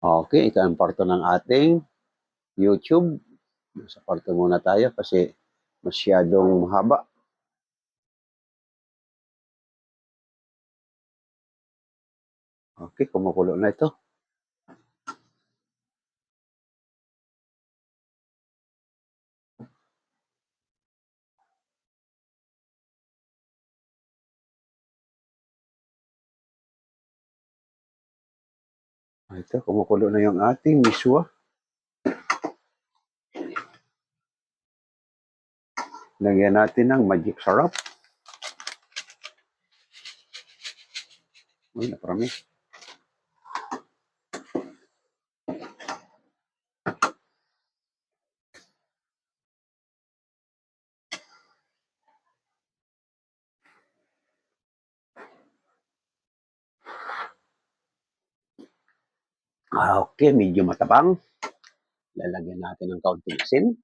Okay, ito ang parto ng ating YouTube. Sa parto muna tayo kasi masyadong mahaba. Okay, kumukulo na ito. Ito, kumukulo na yung ating miswa. Lagyan natin ng magic syrup. Uy, naparami. Okay, medyo matabang. Lalagyan natin ng kaunting asin.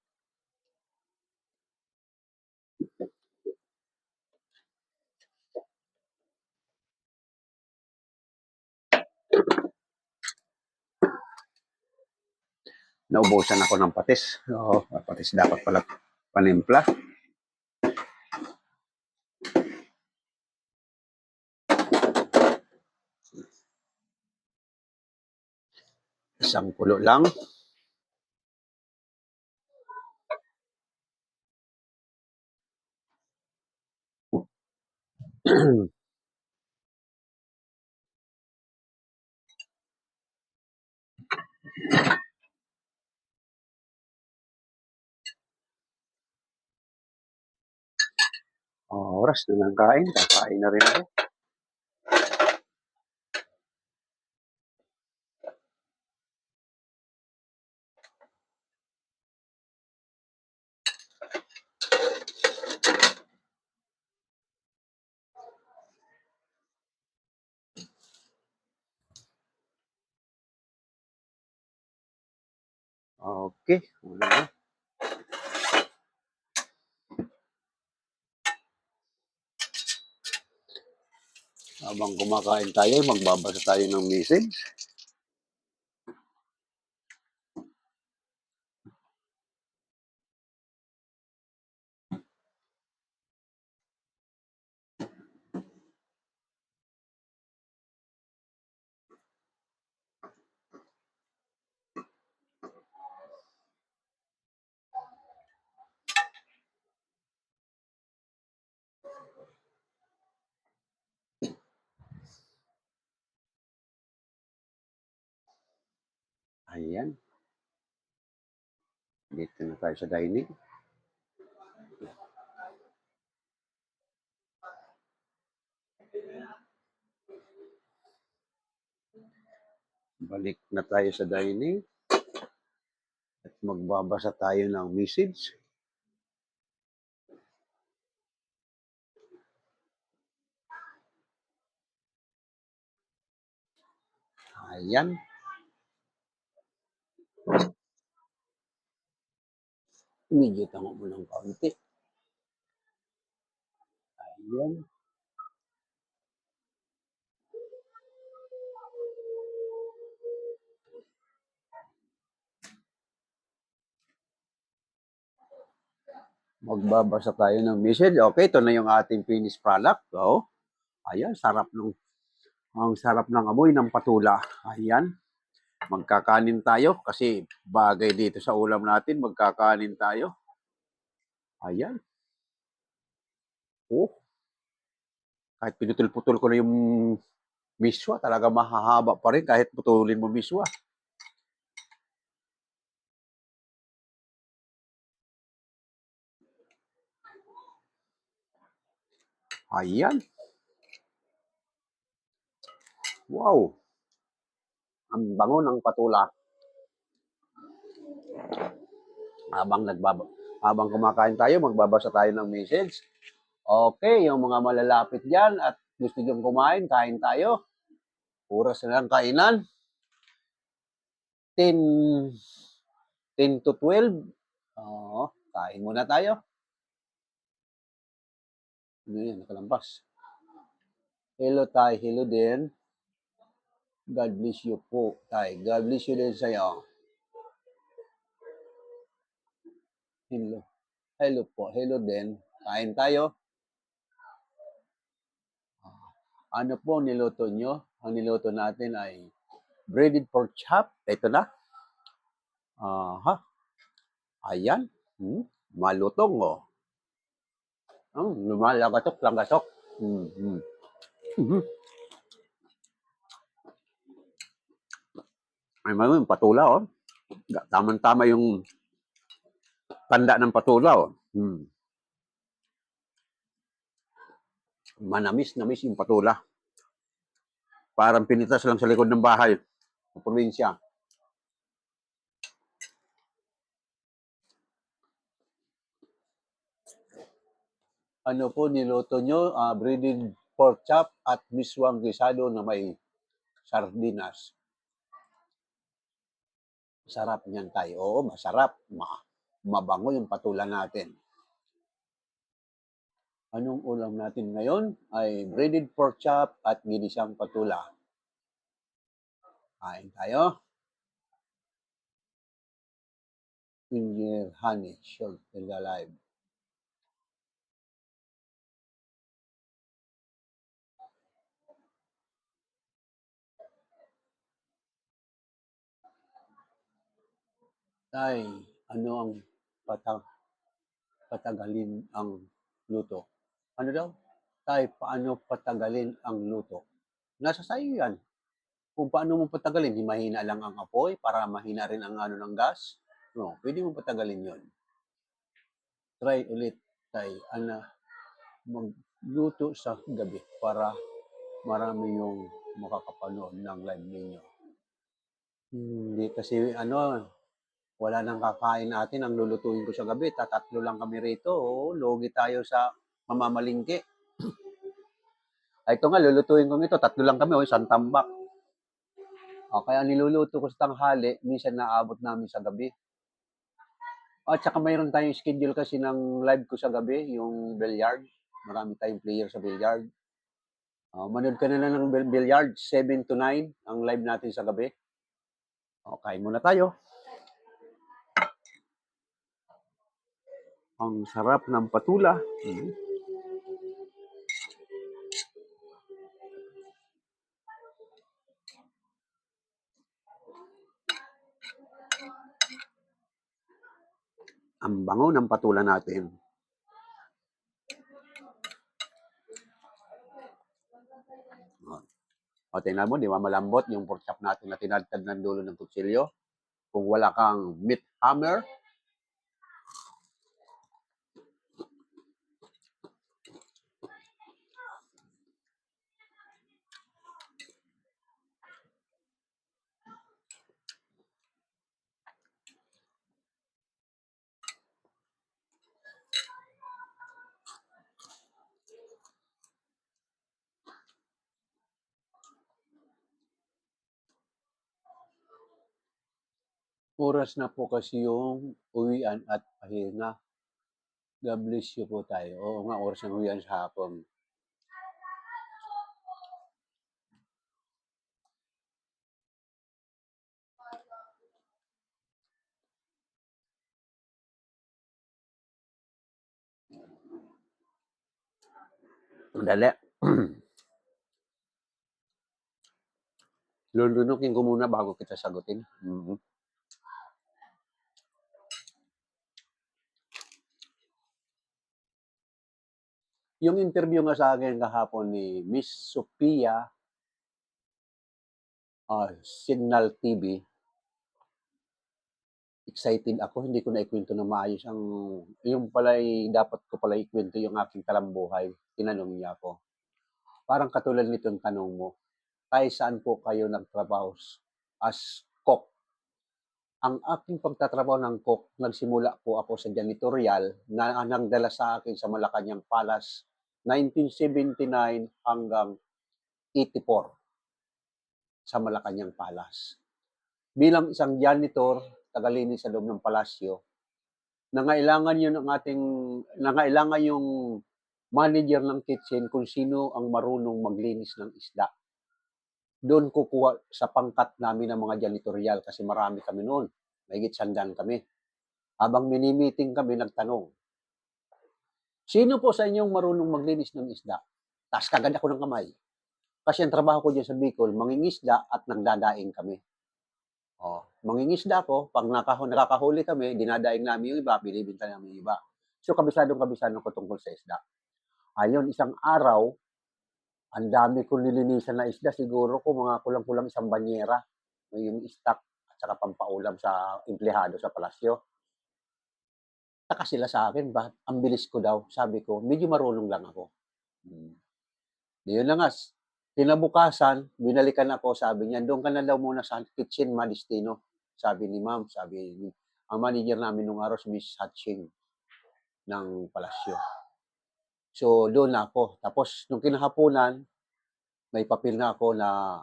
Naubusan ako ng patis. Oo, patis dapat pala panimpla. Isang kulo lang. Oras na ng kain. Kakain na rin ako. Okay. Wala na. Habang kumakain tayo, magbabasa tayo ng message. Ayan. Dito na tayo sa dining. Balik na tayo sa dining. At magbabasa tayo ng message. Ayan. Medyo tango mo ng kaunti. Ayan. Magbabasa tayo ng message. Okay, ito na yung ating finished product. Oh, ayan, ang sarap ng amoy ng patula. Ayan. Magkakanin tayo kasi bagay dito sa ulam natin. Magkakanin tayo. Ayan. Oh, kahit pinutol-putol ko na yung miswa, talaga mahahaba pa rin kahit putulin mo miswa. Ayan. Wow. Ang bango ng patula. Habang kumakain tayo, magbabasa tayo ng message. Okay, yung mga malalapit dyan at gusto nyo kumain, kain tayo. Oras na lang kainan. 10 to 12. Oo, kain muna tayo. Ano yan, nakalampas. Hello tayo, hello din. God bless you po, tay. God bless you din sa'yo. Hello. Hello po. Hello din. Kain tayo. Ano po ang niluto nyo? Ang niluto natin ay breaded pork chop. Ito na. Aha. Ayan. Malutong, oh. Lumalagasok, langasok. Mhm. Ay, yung patula, oh. Tamang-tama yung tanda ng patula, oh. Manamis-namis yung patula. Parang pinitas lang sa likod ng bahay sa probinsya. Ano po niluto nyo? Breaded pork chop at miswang gisado na may sardinas. Sarap niyan tayo. Oo, masarap. Mabango yung patula natin. Anong ulam natin ngayon? Ay breaded pork chop at ginisang patula. Kain tayo. Engineer Honey, short and alive. Tay, ano ang patagalin ang luto? Ano daw? Tay, paano patagalin ang luto? Nasa sayo yan. Kung paano mo patagalin, di mahina lang ang apoy para mahina rin ang ano ng gas. No, pwede mo patagalin yon. Try ulit, tay, magluto sa gabi para marami yung makakapanood ng live ninyo. Hindi kasi wala nang kakain natin ang lulutuin ko sa gabi. Tatatlo lang kami rito. Oo, logi tayo sa mamamalingke. Ay, ito nga, lulutuin ko nito. Tatlo lang kami, isang tambak. Kaya niluluto ko sa tanghali, minsan naabot namin sa gabi. At saka mayroon tayong schedule kasi ng live ko sa gabi, yung billiard. Marami tayong player sa billiard. Manood ka na lang ng billiard, 7 to 9 ang live natin sa gabi. Kain muna tayo. Ang sarap ng patula. Ang bango ng patula natin. Tingnan mo, di ba malambot yung pork chop natin na tinadtad ng dulo ng kutsilyo? Kung wala kang meat hammer, oras na po kasi yung uwian at pahinga. God bless you po tayo. Oo nga, oras ng uwian sa hapon. Dali. Lulunukin ko muna bago kita sagutin. Yung interview nga sa akin kahapon ni Miss Sophia Signal TV, excited ako. Hindi ko na ikwento na maayos yung pala dapat ko pala ikwento yung aking talambuhay. Tinanong niya ako. Parang katulad nitong tanong mo, tayo saan po kayo nagtrabaho as cook? Ang aking pagtatrabaho ng cook, nagsimula po ako sa janitorial na nangdala sa akin sa Malacanang Palace 1979 hanggang 84 sa Malacanang Palace. Bilang isang janitor, tagalinis sa loob ng palasyo, nangailangan yung manager ng kitchen kung sino ang marunong maglinis ng isda. doon kukuha sa pangkat namin ng mga janitorial kasi marami kami noon. Mahigit 100 kami. Habang mini-meeting kami, nagtanong, sino po sa inyong marunong maglinis ng isda? Taas kagad ako ng kamay. Kasi ang trabaho ko dyan sa Bicol, mangingisda at nagdadaing kami. Oh, mangingisda ako, pag nakakahuli kami, dinadaing namin yung iba, binibenta namin yung iba. So, kabisado ko tungkol sa isda. Ayun, isang araw, ang dami kong nilinisan na isda. Siguro ko mga kulang-kulang isang banyera. Yung stock at saka pampaulam sa empleyado sa palasyo. Taka sila sa akin, bakit ang bilis ko daw? Sabi ko, medyo marunong lang ako. Yun na nga, kinabukasan, binalikan ako, sabi niya, doon ka na daw muna sa kitchen, Madistino. Sabi ni ma'am, sabi ni, ang manager namin nung araw, si Miss Hatching ng palasyo. So, doon na ako. Tapos, nung kinahaponan, may papel na ako na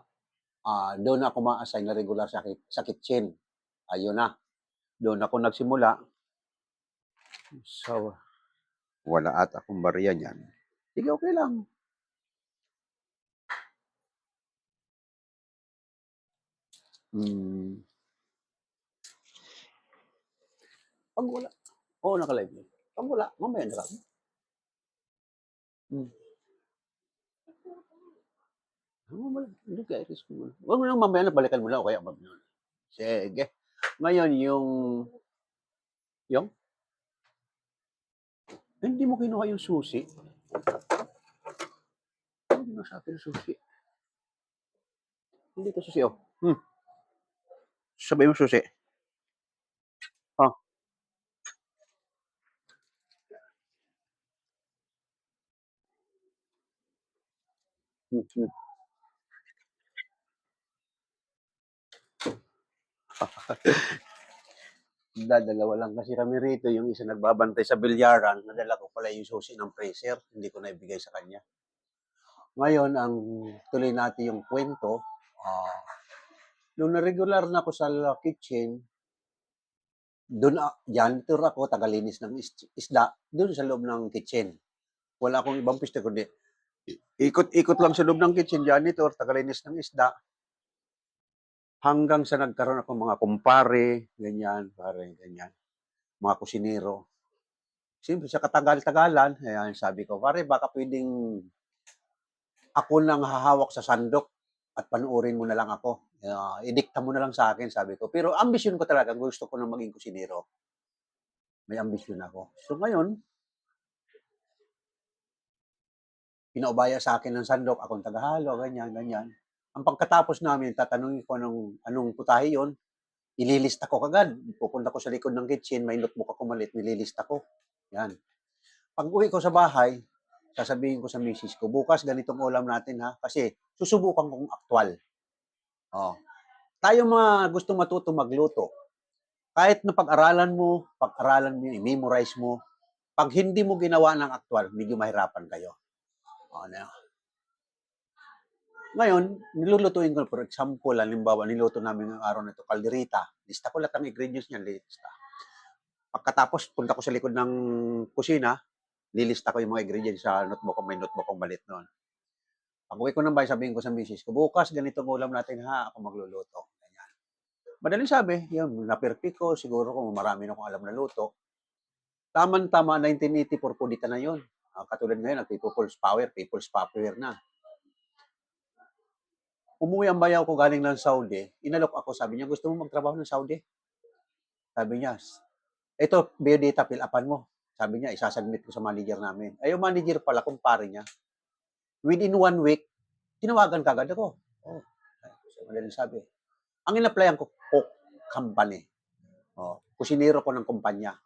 doon ako ma-assign na regular sa kitchen. Ayun na. Doon ako nagsimula. So, wala at akong barya niyan. Sige, okay lang. Pag wala, oo, naka-live yun. Pag wala, mamaya na lang. Hindi kaya itis ko muna. Huwag mo nang mamaya na balikan mo lang o kaya yun. Sige. Ngayon, yung, hindi mo kinuha yung susi. Hindi mo sa akin susi. Hindi ko susi, oh. Sabay mo susi. Oh. Dalawa lang kasi kami rito. Yung isa nagbabantay sa bilyaran. Nadala ko pala yung susi ng freezer. Hindi ko na ibigay sa kanya. Ngayon, ang tuloy natin yung kwento. Nung na-regular na ako sa kitchen, doon, janitor ako, tagalinis ng isda, doon sa loob ng kitchen. Wala akong ibang pista kundi ikot-ikot lang sa loob ng kitchen, janitor, tagalinis ng isda. Hanggang sa nagkaroon ako mga kumpare, ganyan, pare, ganyan. Mga kusinero. Siyempre, sa katagal-tagalan, ayan, sabi ko, pare, baka pwedeng ako nang hahawak sa sandok at panuorin mo na lang ako. Idikta mo na lang sa akin, sabi ko. Pero ambisyon ko talaga, gusto ko na maging kusinero. May ambisyon ako. So ngayon, pinaubaya sa akin ng sandok, akong tagahalo, ganyan, ganyan. Ang pagkatapos namin, tatanungin ko anong putahe yon, ililista ko kagad. Pupunta ko sa likod ng kitchen, may notebook ako malit, nililista ko. Yan. Pag uwi ko sa bahay, sasabihin ko sa misis ko, bukas ganitong ulam natin ha, kasi susubukan kong aktwal. Oh. Tayo mga gusto matuto magluto, kahit na pag-aralan mo, i-memorize mo, pag hindi mo ginawa ng aktwal, medyo mahirapan kayo. Na. Ngayon, nilulutuin ko, for example, halimbawa, niluto namin ng araw na ito, kalderita. Lista ko lahat ng ingredients niyan, lista. Pagkatapos, punta ko sa likod ng kusina, lilista ko yung mga ingredients sa notebook ko, may notebook kong balit noon. Pag uwi ko ng bahay, sabihin ko sa misis ko, bukas, ganitong ulam natin ha, ako magluluto. Ganyan. Madaling sabi, yun, na-perfect ko, siguro kung marami na akong alam na luto. Tama-tama, 1984 po dito na yun. Katulad ngayon, People's Power na. Umuwi ang bayaw ko galing ng Saudi, inalok ako, sabi niya, gusto mo magtrabaho ng Saudi? Sabi niya, ito, biodata, fill-upan mo. Sabi niya, isasubmit ko sa manager namin. Ay, yung manager pala, kumpare niya. Within 1 week, tinawagan kagad ako. Oh, so, madaling sabi. Ang in-applyan ko, Coke Company. Oh, kusinero ko ng kumpanya.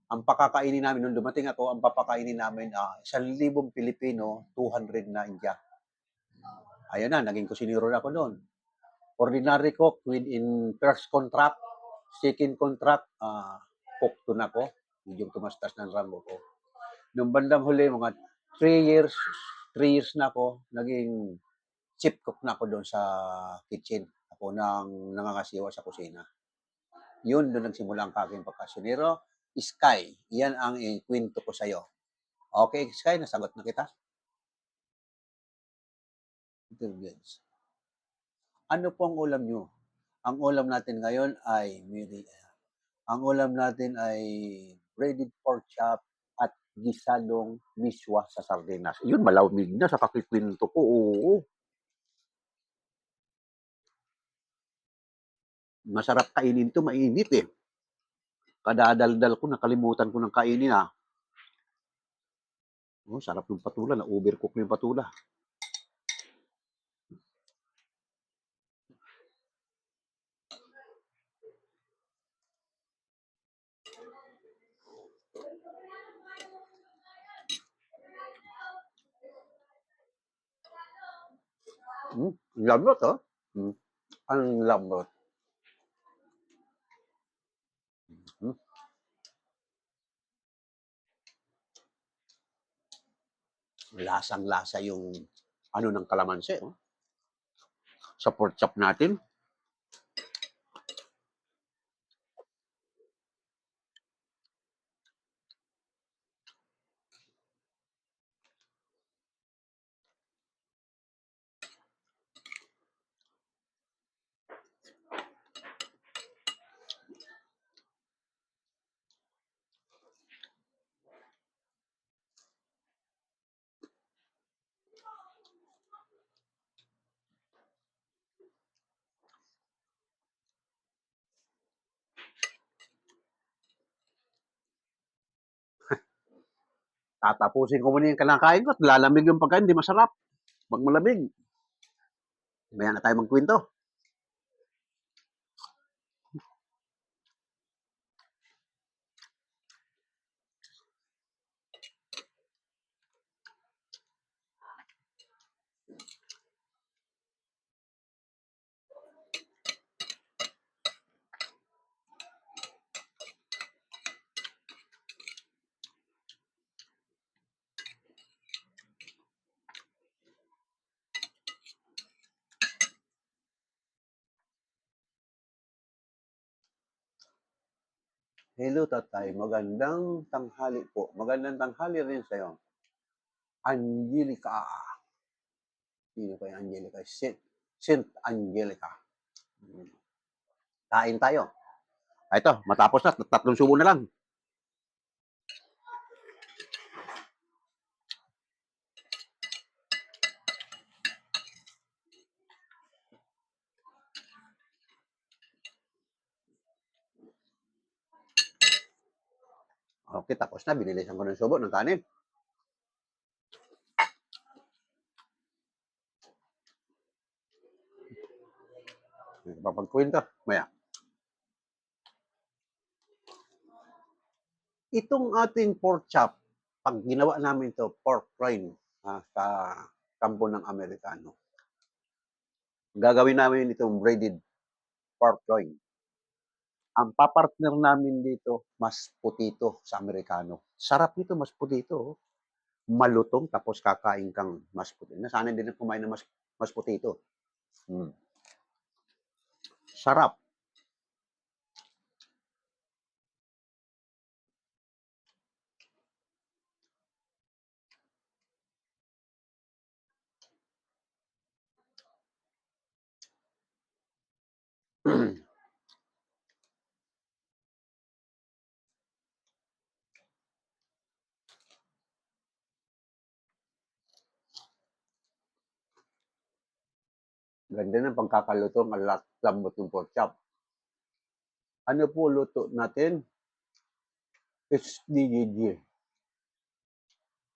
Ang pakakainin namin, nung dumating ako, ang papakainin namin, 1,000 Pilipino, 200 na India. Ayun na, naging kusinero na ako noon. Ordinary cook within first contract, second contract, cook to na ako. Medyo tumastas ng rango ko. Nung bandang huli, mga 3 years na ako, naging chief cook na ako doon sa kitchen. Ako nang nangangasiwa sa kusina. Yun, doon nagsimula ang aking pagkasunero. Sky, yan ang ikwento ko sa'yo. Okay, Sky, nasagot na kita? Intelligence. Ano po ang ulam niyo? Ang ulam natin ngayon ay ang ulam natin ay breaded pork chop at gisadong miswa sa sardinas. Yun, malamig na sa kakikwento ko, oo. Masarap kainin 'to, mainit, eh. Kadadaldal ko, nakalimutan ko ng kainin, ah. Oh, sarap ng patula, na-overcook na yung patula. Lambot, oh. Hmm, ang lambot. Hmm, lasang-lasa yung ano ng kalamansi, oh, sa pork chop natin. Tatapusin ko muna yung kinakain ko at lalamig yung pagkain, hindi masarap. 'Pag malamig, mamaya na tayo magkuwento. Hello tatay, magandang tanghali po. Magandang tanghali rin sa'yo. Angelica. Sino ba yung Angelica? Saint Angelica. Hmm. Kain tayo. Ito, matapos na, tatlong subo na lang. Okay, tapos na. Binilisan ko ng subo ng kanin. Papagkwento. Maya. Itong ating pork chop, pag ginawa namin to pork loin sa kampo ng Amerikano, gagawin namin itong breaded pork loin. Ang papartner namin dito, mas putito sa Amerikano. Sarap nito, mas putito. Oh. Malutong, tapos kakain kang mas putito. Nasanay din na kumain ng mas putito. Hmm. Sarap. Ganda ng pagkakaluto, ang lambot ng pork chop. Ano po luto natin? HDGG.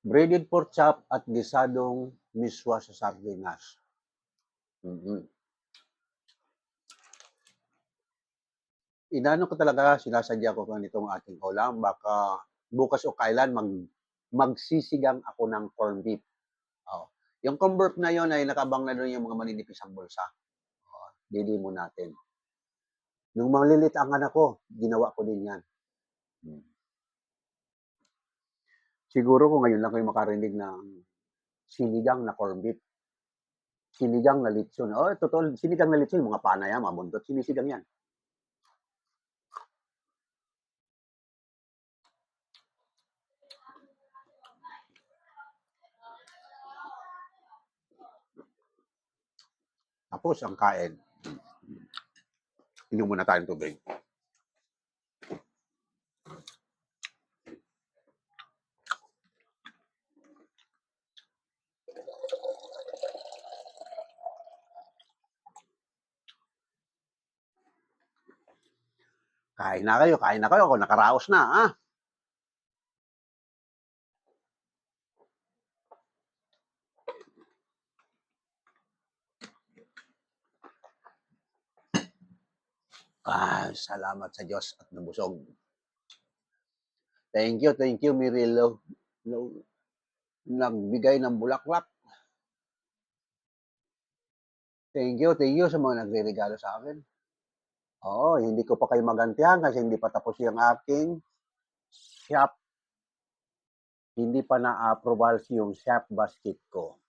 Breaded pork chop at gisadong miswa sa sardinas. Mm-hmm. Inano ko talaga, sinasadya ko nitong ating ulam. Baka bukas o kailan magsisigang ako ng corned beef. Oh. Yung corned beef na yon ay nakabang na doon yung mga maninipis ang bulsa. Oh, dili mo natin. Nung malilit ang anak ko, ginawa ko din yan. Hmm. Siguro kung ngayon lang kayo makarinig ng sinigang na corned beef, sinigang na litson. Oh, totoo, sinigang na litson, mga panay, mga buntot, sinisigang yan. Tapos ang kain. Inom muna tayong tubig. Kain na kayo, kain na kayo. Ako nakaraos na, ha? Salamat sa Diyos at nabusog. Thank you, Mirilo. Nagbigay ng bulaklak. Thank you sa mga nagre-regalo sa akin. Oo, hindi ko pa kayo magantihan kasi hindi pa tapos yung aking shop. Hindi pa na-approval yung shop basket ko.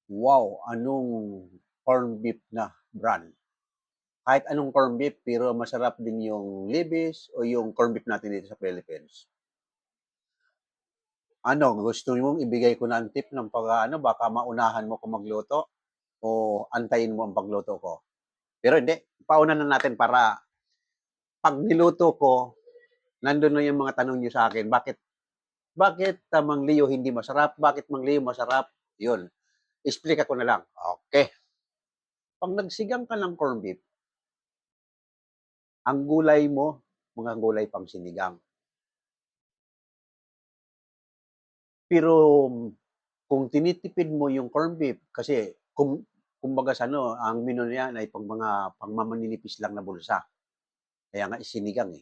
Wow, anong corn beef na brand? Kahit anong corn beef, pero masarap din yung Libis o yung corn beef natin dito sa Philippines. Ano, gusto mong ibigay ko ng tip ng pag-ano, baka maunahan mo ko magluto o antayin mo ang pagluto ko. Pero hindi, pauna na natin para pag niluto ko, nandun na yung mga tanong niyo sa akin. Bakit Mang Leo hindi masarap? Bakit Mang Leo masarap? Yun. Explica ko na lang. Okay. Pag nagsigang ka ng corn beef, ang gulay mo, mga gulay pang sinigang. Pero kung tinitipid mo yung corn beef, kasi kumbaga sa ano, ang menu niya ay pang mga pangmamaninipis lang na bulsa. Kaya nga isinigang eh.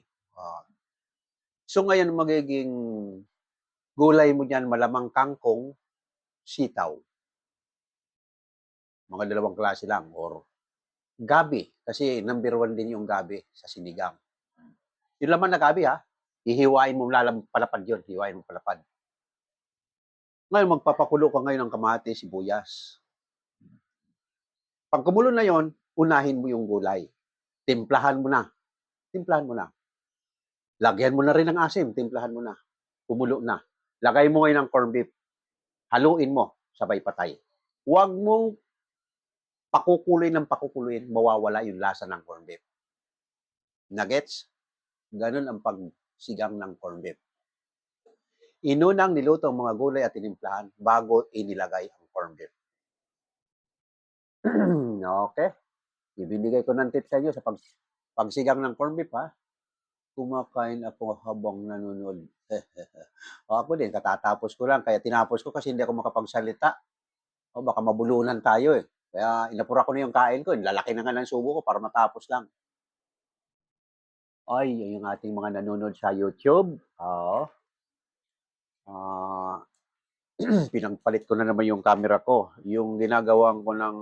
So ngayon magiging gulay mo diyan malamang kangkong, sitaw. Mga dalawang klase lang or gabi kasi number 1 din yung gabi sa sinigang. Yung laman na gabi ha, hihiwain mo palapad yun, hihiwain mo palapad. Ngayon magpapakulo ka ngayon ng kamatis, sibuyas. Pag kumulo na yon, unahin mo yung gulay. Timplahan mo na. Timplahan mo na. Lagyan mo na rin ng asim, timplahan mo na. Kumulo na. Lagay mo ngayon ng corn beef. Haluin mo, sabay patay. Huwag mong pakukuloy ng pakukuloyin, mawawala yung lasa ng corn beef. Nuggets? Ganun ang pagsigang ng corn beef. Inunang niluto ang mga gulay at tinimplahan bago inilagay ang corn beef. Okay? Ibinigay ko ng tip sa inyo sa pagsigang ng corn beef, ha? Kumakain ako habang nanonood. Ako din, katatapos ko lang. Kaya tinapos ko kasi hindi ako makapagsalita. Baka mabulunan tayo eh. Kaya inapura ko na yung kain ko. Lalaki na nga ng subo ko para matapos lang. Ay, yung ating mga nanonood sa YouTube. Oo. Pinagpalit ko na naman yung camera ko. Yung ginagawan ko ng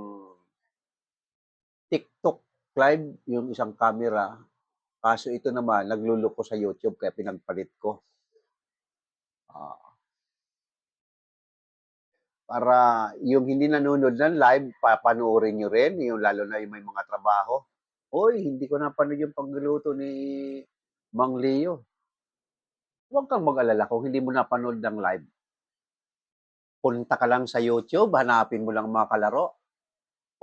TikTok live, yung isang camera. Kaso ito naman, nagluluko sa YouTube kaya pinagpalit ko. Para yung hindi nanonood ng live, papanoorin nyo rin, yung lalo na yung may mga trabaho. Hoy, hindi ko napanood yung pagluluto ni Mang Leo. Huwag kang mag-alala kung hindi mo napanood ng live. Punta ka lang sa YouTube, hanapin mo lang mga kalaro.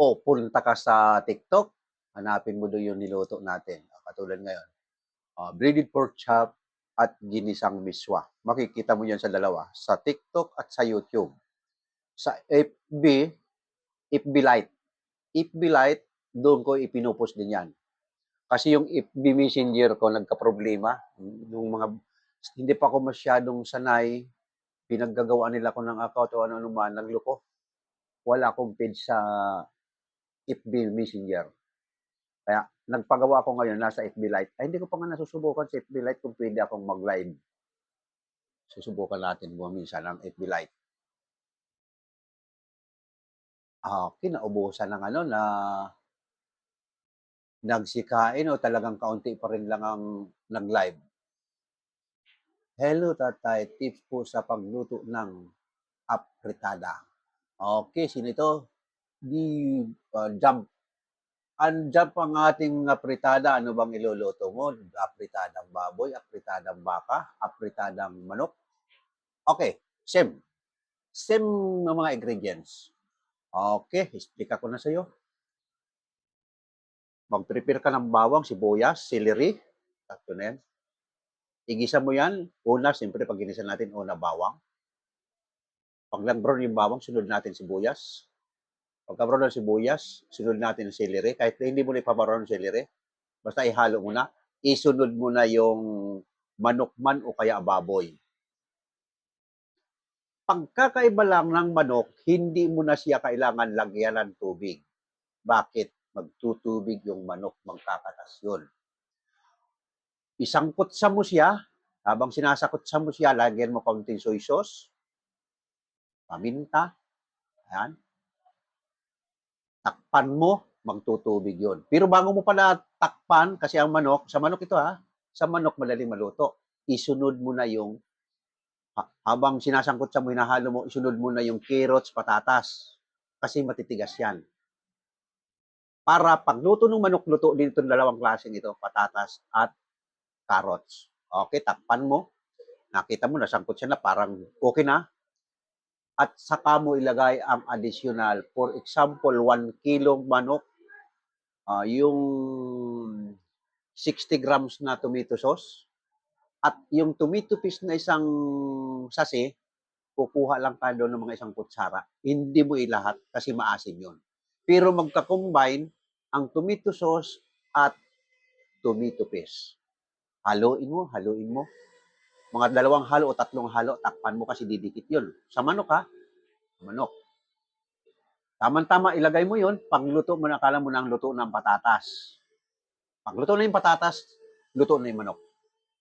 O punta ka sa TikTok, hanapin mo doon yung niluto natin. Katulad ngayon. Breaded pork chop at ginisang miswa. Makikita mo yan sa dalawa. Sa TikTok at sa YouTube. Sa FB Lite. FB Lite, doon ko ipinupos din yan. Kasi yung FB Messenger ko nagka-problema. Nung mga, hindi pa ako masyadong sanay, pinaggagawa nila ko ng account o ano man, nagloko. Wala akong page sa FB Messenger. Kaya nagpagawa ako ngayon nasa FB Lite. Ay, hindi ko pa nga nasusubukan sa FB Lite kung pwede akong mag-live. Susubukan natin minsan ng FB Lite. Kinaubusan ng ano na nagsikain o talagang kaunti pa rin lang ang nag-live. Hello, Tatay. Tips po sa pagluto ng apritada. Okay, sino ito? Jump. Jump ang ating apritada. Ano bang iluluto mo? Apritadang baboy, apritadang baka, apritadang manok. Okay, same. Same ng mga ingredients. Okay, explica ko na sa iyo. Mag-prepare ka ng bawang, sibuyas, celery. Tatlo na yan. Igisa mo yan. Una, siyempre, pag ginisa natin, una bawang. Pag nag-brown yung bawang, sunod natin sibuyas. Pagka-brown ng sibuyas, sunod natin yung celery. Kahit hindi mo na ipabrown yung celery, basta ihalo mo na. Isunod mo na yung manok man o kaya baboy. Pagkakaiba lang ng manok, hindi mo na siya kailangan lagyan ng tubig. Bakit? Magtutubig yung manok, magkakatas yun. Isangkot sa mo siya, habang sinasakot sa mo siya, lagyan mo kaunting soy sauce, paminta, ayan, takpan mo, magtutubig yun. Pero bago mo pala takpan, kasi ang manok, sa manok ito ha, sa manok madaling maluto. Isunod mo na yung, habang sinasangkot sa mo, hinahalo mo, isunod mo na yung carrots, patatas. Kasi matitigas yan. Para pagluto ng manok, luto din itong dalawang klaseng ito, patatas at carrots. Okay, takpan mo. Nakita mo, nasangkot siya na, parang okay na. At saka mo ilagay ang additional. For example, 1 kilong manok, yung 60 grams na tomato sauce. At yung tomato paste na isang sase, kukuha lang ka doon ng mga isang kutsara. Hindi mo ilahat kasi maasim yun. Pero magka-combine ang tomato sauce at tomato paste. Haluin mo, haluin mo. Mga dalawang halo o tatlong halo, takpan mo kasi didikit yun. Sa manok ha, manok. Tama-tama, ilagay mo yun. Pagluto mo, nakala mo na ang luto ng patatas. Pagluto na yung patatas, luto na yung manok.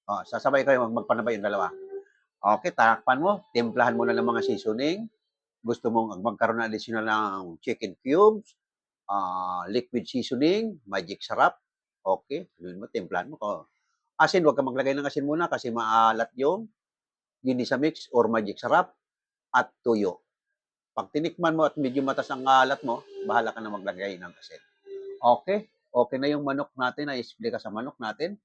Sasabay kayo magpanabay yung dalawa. Okay, takpan mo. Timplahan mo na ng mga seasoning. Gusto mong magkaroon na additional ng chicken cubes, liquid seasoning, magic sarap. Okay, mo, timplahan mo. Asin, huwag ka maglagay ng asin muna kasi maalat yung ginisa mix or magic sarap at tuyo. Pag tinikman mo at medyo matas ang alat mo, bahala ka na maglagay ng asin. Okay, okay na yung manok natin, na-explain ka sa manok natin.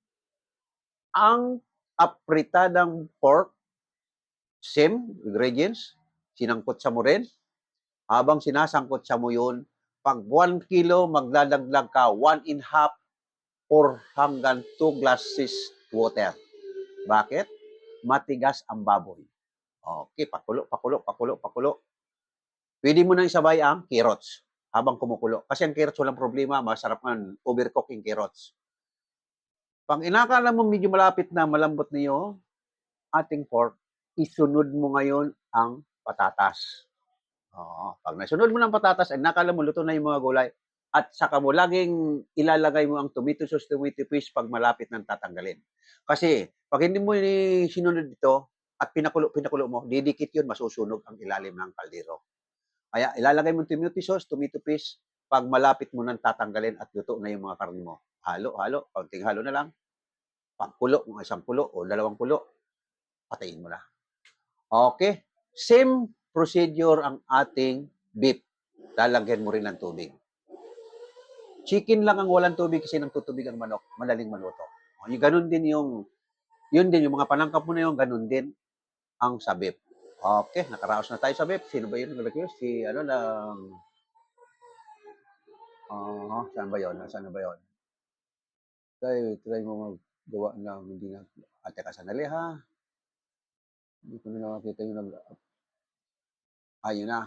Ang apritadang pork, same ingredients, sinangkot sa mo rin. Habang sinasangkot sa mo yun, pag 1 kilo, magdadagdag ka 1.5 or hanggang 2 glasses water. Bakit? Matigas ang baboy. Okay, pakulo, pakulo, pakulo, pakulo. Pwede mo nang isabay ang carrots habang kumukulo. Kasi ang carrots walang problema, masarap man overcook yung carrots. Pag inakala mo medyo malapit na malambot na yung ating pork, isunod mo ngayon ang patatas. Pag nasunod mo ng patatas, ay nakala mo luto na yung mga gulay, at saka mo laging ilalagay mo ang tomato sauce, tomato paste pag malapit nang tatanggalin. Kasi pag hindi mo sinunod ito at pinakulo mo, didikit yun, masusunog ang ilalim ng kaldero. Kaya ilalagay mo tomato sauce, tomato paste, pag malapit mo nang tatanggalin at luto na yung mga karne mo. Halo, halo, konting halo na lang. Pagkulo, mga isang kulo o dalawang kulo, patayin mo na. Okay? Same procedure ang ating beef. Lalagyan mo rin ng tubig. Chicken lang ang walang tubig kasi nang tutubig ang manok, madaling maluto. Ganun din yun din, yung mga panangkap mo na yun, ganun din ang sa beef. Okay, nakaraos na tayo sa beef. Sino ba yun? Si, saan ba yun? Saan ba yun? Try mo maggawa ng hindi na, ate ka sanali ha. Hindi ko na nakakita yung ayun na.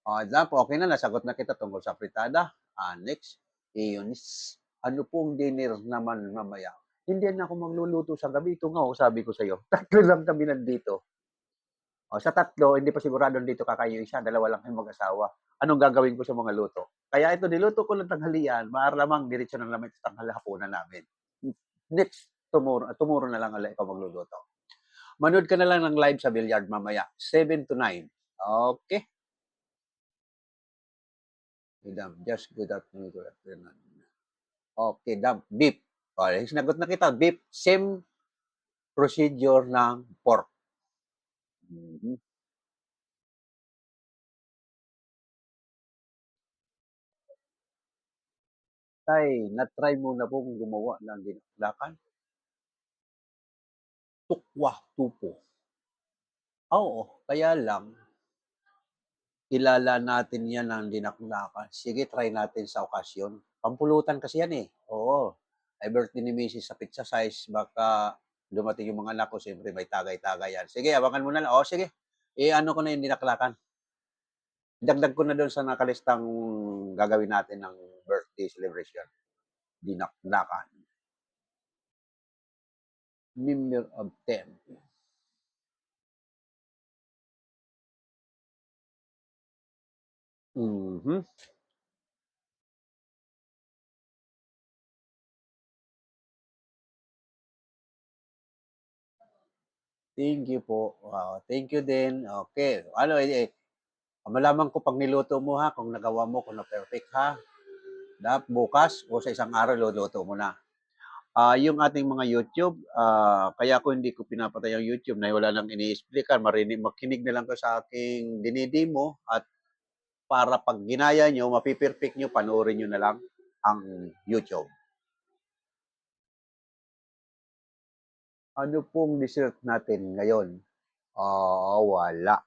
Okay na, nasagot na kita tungkol sa fritada. Next, is, ano pong dinner naman mamaya? Hindi na ako magluluto sa gabi. Ito nga, sabi ko sa iyo. Tatlo lang kami nandito. Sa tatlo, hindi pa sigurado dito kakayo isa. Dalawa lang kayong mag-asawa. Anong gagawin ko sa mga luto? Kaya ito, niluto ko ng tanghalian. Maaramang diretso ng lamit sa tanghalapunan namin. Next, tomorrow na lang ikaw magluluto. Manood ka na lang ng live sa Billiard mamaya. 7 to 9. Okay? Madam, just good afternoon. Good afternoon. Okay, beef. Okay, sinagot na kita. Beef, same procedure ng pork. Mm-hmm. Na-try mo na pong gumawa ng dinaklakan? Tukwa, tupo. Oo, kaya lang, kilala natin yan ng dinaklakan. Sige, try natin sa okasyon. Pampulutan kasi yan eh. Oo. Ay birthday ni Mrs. sa pizza size. Baka dumating yung mga anak ko, siyempre may tagay-tagay yan. Sige, abangan mo na lang. O, sige. Ano ko na yung dinaklakan. Dagdag ko na doon sa nakalistang gagawin natin ng birthday celebration. Dinaklakan. Number of 10. Mhm. Thank you po. Thank you din. Okay. Ano, malaman ko pag niluto mo ha, kung nagawa mo, kung na-perfect ha. Bukas o sa isang araw, luluto mo na. Yung ating mga YouTube, kaya ko hindi ko pinapatay ang YouTube na wala nang ini-explican, makinig na lang ko sa aking dinidemo at para pag ginaya nyo, mapiperfect nyo, panoorin nyo na lang ang YouTube. Ano pong dessert natin ngayon? Wala.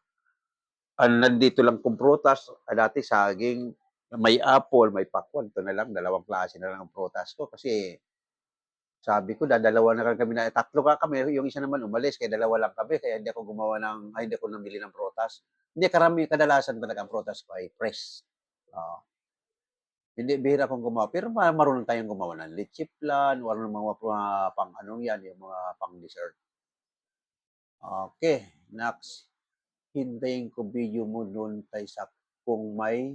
Nandito lang kung prutas, dati saging, may apple, may pakwan, ito na lang, dalawang klase na lang ang prutas ko kasi sabi ko, dadalawa na lang kami na, tatlo ka kami, yung isa naman umalis, kaya dalawa lang kami, kaya hindi ako hindi ako namili ng prutas. Hindi, kadalasan talaga ang prutas ko ay fresh. Uh, hindi, bihira akong gumawa. Pero marunong tayong gumawa ng leche flan, marunong mga pang anong yan, yung mga pang dessert. Okay, next. Hintayin ko video mo doon tayo sa kung may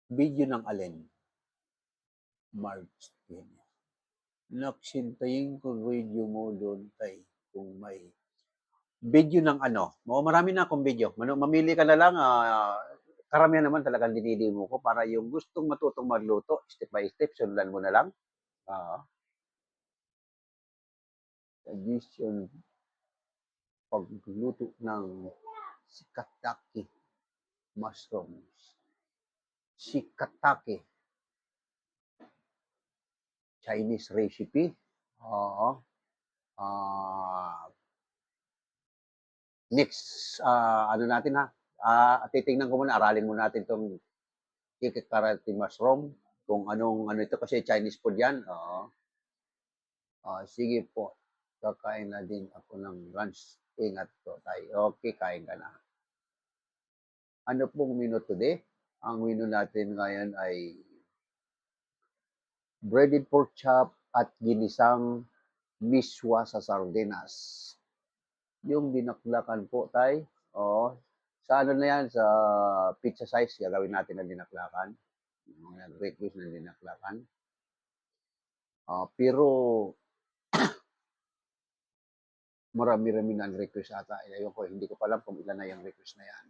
video ng alin. March 10. Next, hintayin ko video mo doon tayo kung may video ng ano. Marami na akong video. Mamili ka na lang. Karamihan naman talagang dinidemo ko para yung gustong matutong magluto, step by step, sundan mo na lang. Addition, pagluto ng shiitake mushrooms. Shiitake. Chinese recipe. Oo. Next, ano natin ha? Titingnan ko muna, aralin muna natin itong kikikarati mushroom. Kung ano ito kasi Chinese food yan. Oo. Sige po. Kakain na din ako ng lunch. Ingat po tayo. Okay, kain ka na. Ano pong menu today? Ang menu natin ngayon ay breaded pork chop at ginisang miswa sa sardinas. Yung dinaklakan po tay. Oo. Sa ano na yan, sa pizza size, gagawin natin ang dinaklakan. Yung nag-request ng dinaklakan. Pero marami-rami na ang request ata. Ayun ko, hindi ko pa alam kung ilan na yung request na yan.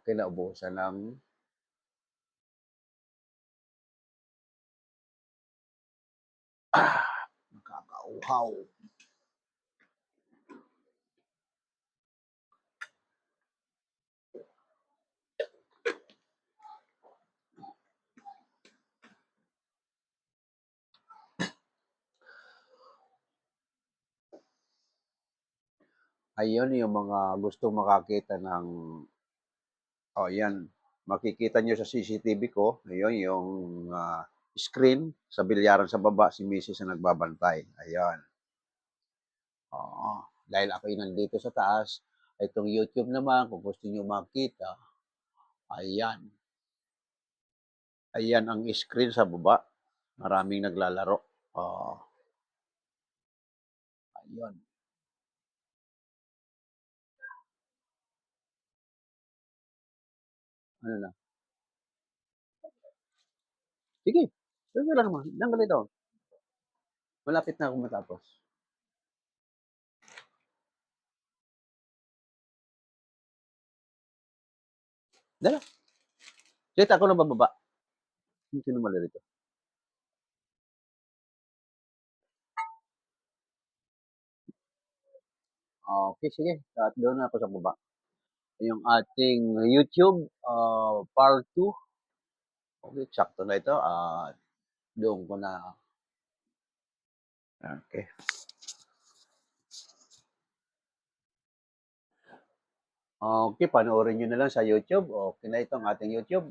Kinaubusan ng nakakauhaw. Ayun yung mga gustong makakita ng yan. Makikita nyo sa CCTV ko, ayun yung screen sa bilyaran sa baba, si Mrs. na nagbabantay. Ayun. Oo. Dahil ako yung nandito sa taas, itong YouTube naman, kung gusto nyo makita, ayan. Ayan ang screen sa baba. Maraming naglalaro. Ayun. Ano na? Sige. Sige lang naman. Nang ganito. Malapit na ako matapos. Dala. Sige, ako na bababa. Sino mali rito? Okay, sige. At doon na ako sa baba. Yung ating YouTube, part 2. Okay, sakto na ito. Doon ko na. Okay. Okay, panoorin niyo na lang sa YouTube. Okay na itong ating YouTube.